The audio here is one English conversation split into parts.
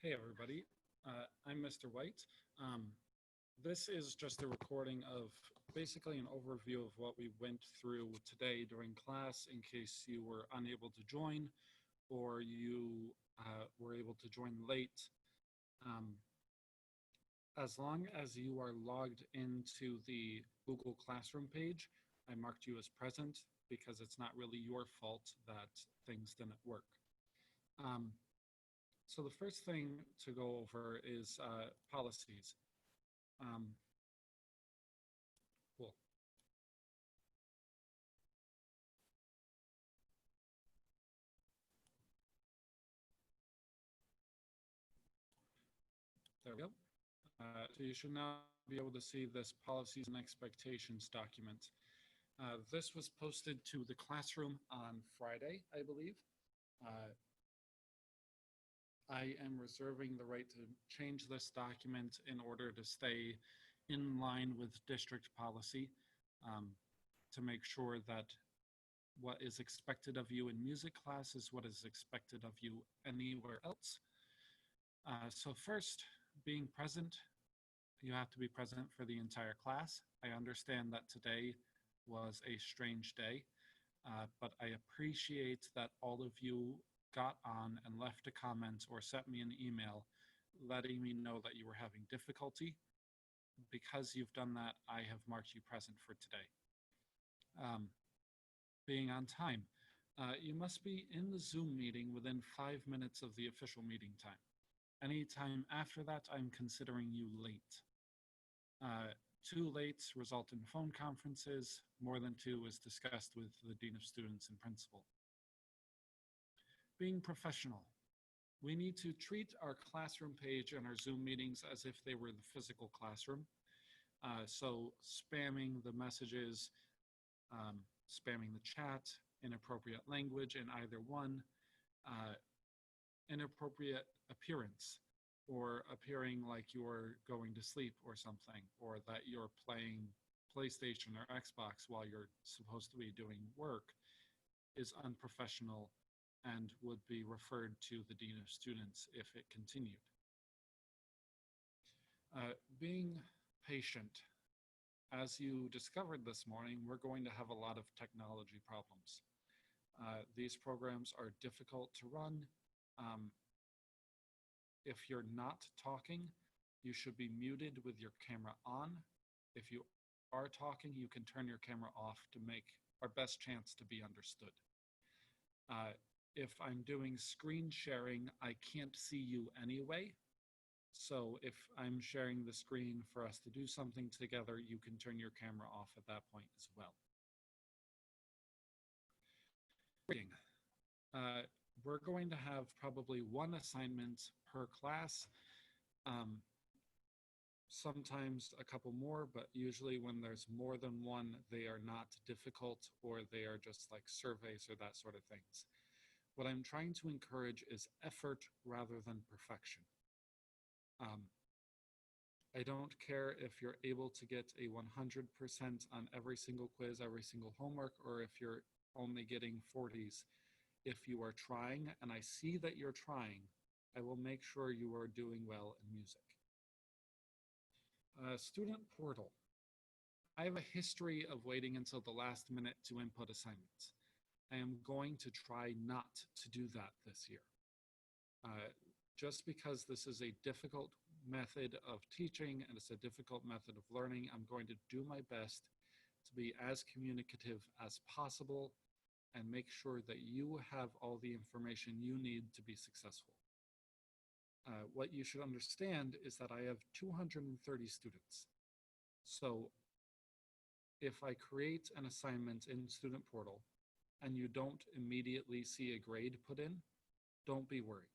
Hey, everybody. I'm Mr. White. Um, this is just a recording of basically an overview of what we went through today during class in case you were unable to join or you were able to join late. Um, as long as you are logged into the Google Classroom page, I marked you as present because it's not really your fault that things didn't work. Um, So the first thing to go over is policies. Um, cool. There we go. So you should now be able to see this policies and expectations document. This was posted to the classroom on Friday, I believe. Uh, I am reserving the right to change this document in order to stay in line with district policy um, to make sure that what is expected of you in music class is what is expected of you anywhere else. So first, being present, you have to be present for the entire class. I understand that today was a strange day, but I appreciate that all of you got on and left a comment or sent me an email letting me know that you were having difficulty. Because you've done that, I have marked you present for today. Being on time. You must be in the Zoom meeting within 5 minutes of the official meeting time. Any time after that, I'm considering you late. Two lates result in phone conferences. More than two is discussed with the Dean of Students and Principal. Being professional. We need to treat our classroom page and our Zoom meetings as if they were the physical classroom. So spamming the messages, spamming the chat, inappropriate language in either one, uh, inappropriate appearance, or appearing like you're going to sleep or something, or that you're playing PlayStation or Xbox while you're supposed to be doing work is unprofessional and would be referred to the Dean of Students if it continued. Being patient. As you discovered this morning, we're going to have a lot of technology problems. These programs are difficult to run. Um, if you're not talking, you should be muted with your camera on. If you are talking, you can turn your camera off to make our best chance to be understood. If I'm doing screen sharing, I can't see you anyway. So if I'm sharing the screen for us to do something together, you can turn your camera off at that point as well. Grading. We're going to have probably one assignment per class. Sometimes a couple more, but usually when there's more than one, they are not difficult or they are just like surveys or that sort of things. What I'm trying to encourage is effort rather than perfection. I don't care if you're able to get a 100% on every single quiz, every single homework, or if you're only getting 40s. If you are trying and I see that you're trying, I will make sure you are doing well in music. Student portal. I have a history of waiting until the last minute to input assignments. I am going to try not to do that this year. Just because this is a difficult method of teaching and it's a difficult method of learning, I'm going to do my best to be as communicative as possible and make sure that you have all the information you need to be successful. What you should understand is that I have 230 students. So if I create an assignment in Student Portal and you don't immediately see a grade put in, don't be worried.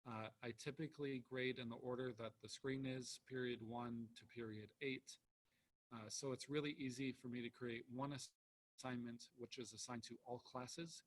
I typically grade in the order that the screen is, period 1 to period 8. So it's really easy for me to create one assignment, which is assigned to all classes,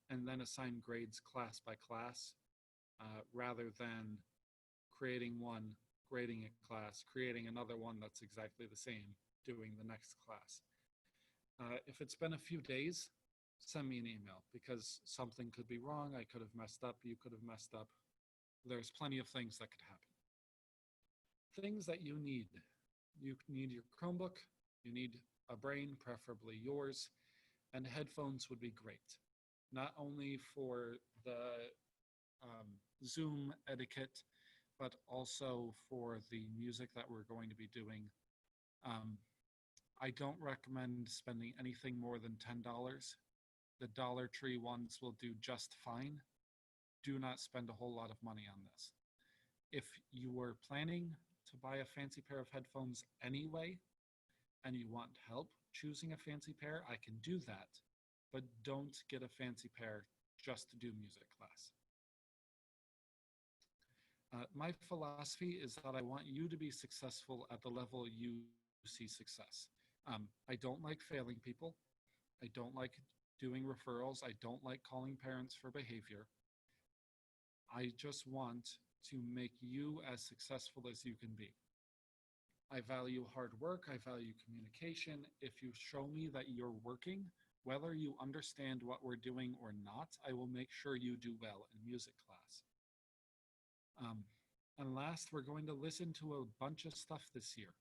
and then assign grades class by class, rather than creating one, grading a class, creating another one that's exactly the same, doing the next class. If it's been a few days, send me an email because something could be wrong. I could have messed up. You could have messed up. there's plenty of things that could happen. Things that you need. You need your Chromebook, you need a brain, preferably yours, and headphones would be great. Not only for the Zoom etiquette, but also for the music that we're going to be doing. Um, I don't recommend spending anything more than $10. The Dollar Tree ones will do just fine. Do not spend a whole lot of money on this. If you were planning to buy a fancy pair of headphones anyway, and you want help choosing a fancy pair, I can do that, but don't get a fancy pair just to do music class. My philosophy is that I want you to be successful at the level you see success. I don't like failing people. I don't like doing referrals. I don't like calling parents for behavior. I just want to make you as successful as you can be. I value hard work. I value communication. If you show me that you're working, whether you understand what we're doing or not, I will make sure you do well in music class. And last, we're going to listen to a bunch of stuff this year.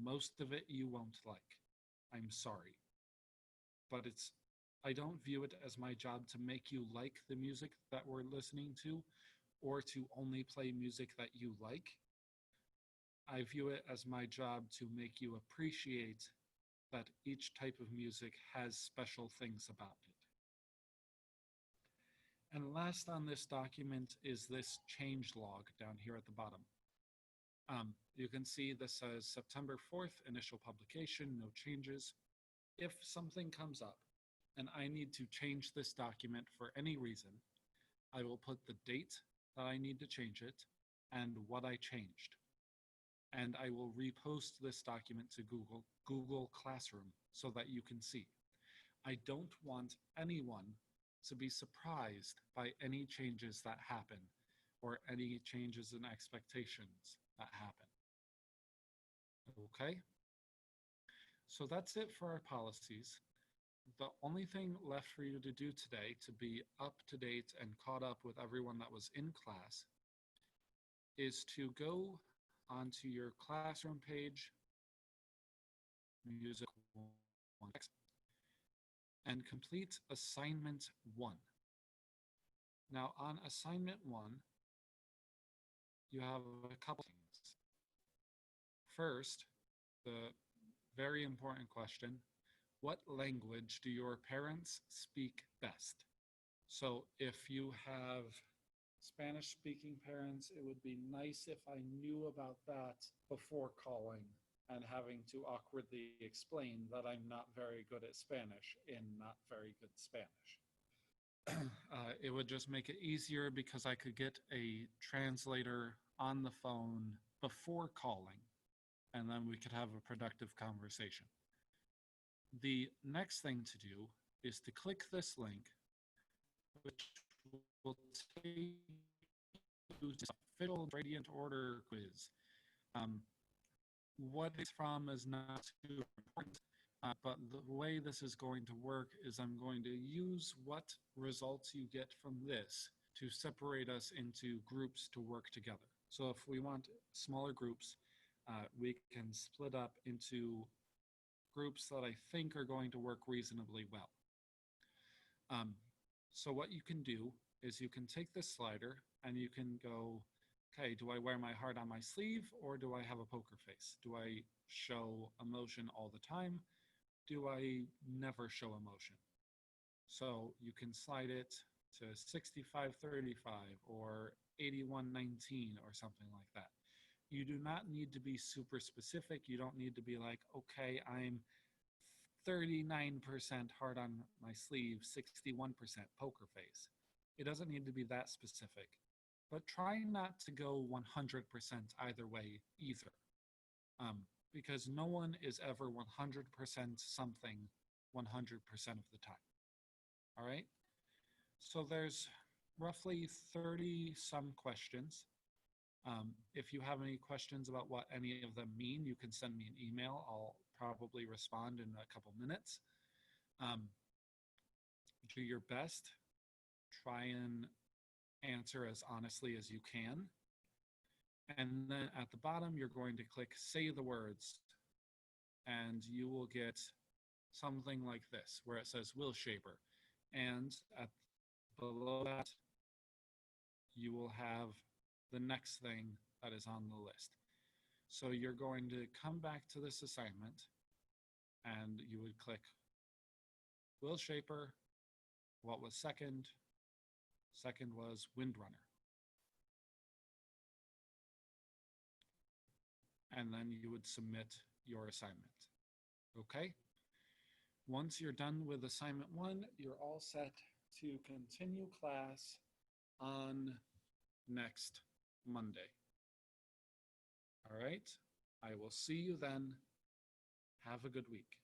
Most of it you won't like. I'm sorry. But I don't view it as my job to make you like the music that we're listening to or to only play music that you like. I view it as my job to make you appreciate that each type of music has special things about it. And last on this document is this change log down here at the bottom. You can see this says September 4th, initial publication, no changes. If something comes up and I need to change this document for any reason, I will put the date that I need to change it and what I changed. And I will repost this document to Google Classroom so that you can see. I don't want anyone to be surprised by any changes that happen or any changes in expectations that happen. Okay? So that's it for our policies. The only thing left for you to do today to be up to date and caught up with everyone that was in class is to go onto your classroom page, Music 1, and complete assignment 1. Now on assignment 1, you have a couple things. First, the very important question, what language do your parents speak best? So if you have Spanish speaking parents, it would be nice if I knew about that before calling and having to awkwardly explain that I'm not very good at Spanish in not very good Spanish. It would just make it easier because I could get a translator on the phone before calling, and then we could have a productive conversation. The next thing to do is to click this link, which will take you to the official gradient order quiz. What it's from is not too important, but the way this is going to work is I'm going to use what results you get from this to separate us into groups to work together. So if we want smaller groups, we can split up into groups that I think are going to work reasonably well. So what you can do is you can take this slider and you can go, okay, do I wear my heart on my sleeve or do I have a poker face? Do I show emotion all the time? Do I never show emotion? So you can slide it to 65-35 or 81-19 or something like that. You do not need to be super specific. You don't need to be like, okay, I'm 39% heart on my sleeve, 61% poker face. It doesn't need to be that specific, but try not to go 100% either way either, because no one is ever 100% something 100% of the time. All right? So there's roughly 30 some questions. If you have any questions about what any of them mean, you can send me an email. I'll probably respond in a couple minutes. Do your best. Try and answer as honestly as you can. And then at the bottom, you're going to click say the words, and you will get something like this, where it says Will Shaper. And at below that, you will have the next thing that is on the list. So you're going to come back to this assignment, and you would click Will Shaper. What was second? Second was Windrunner. And then you would submit your assignment. Okay? Once you're done with assignment 1, you're all set to continue class on next Monday. All right? I will see you then. Have a good week.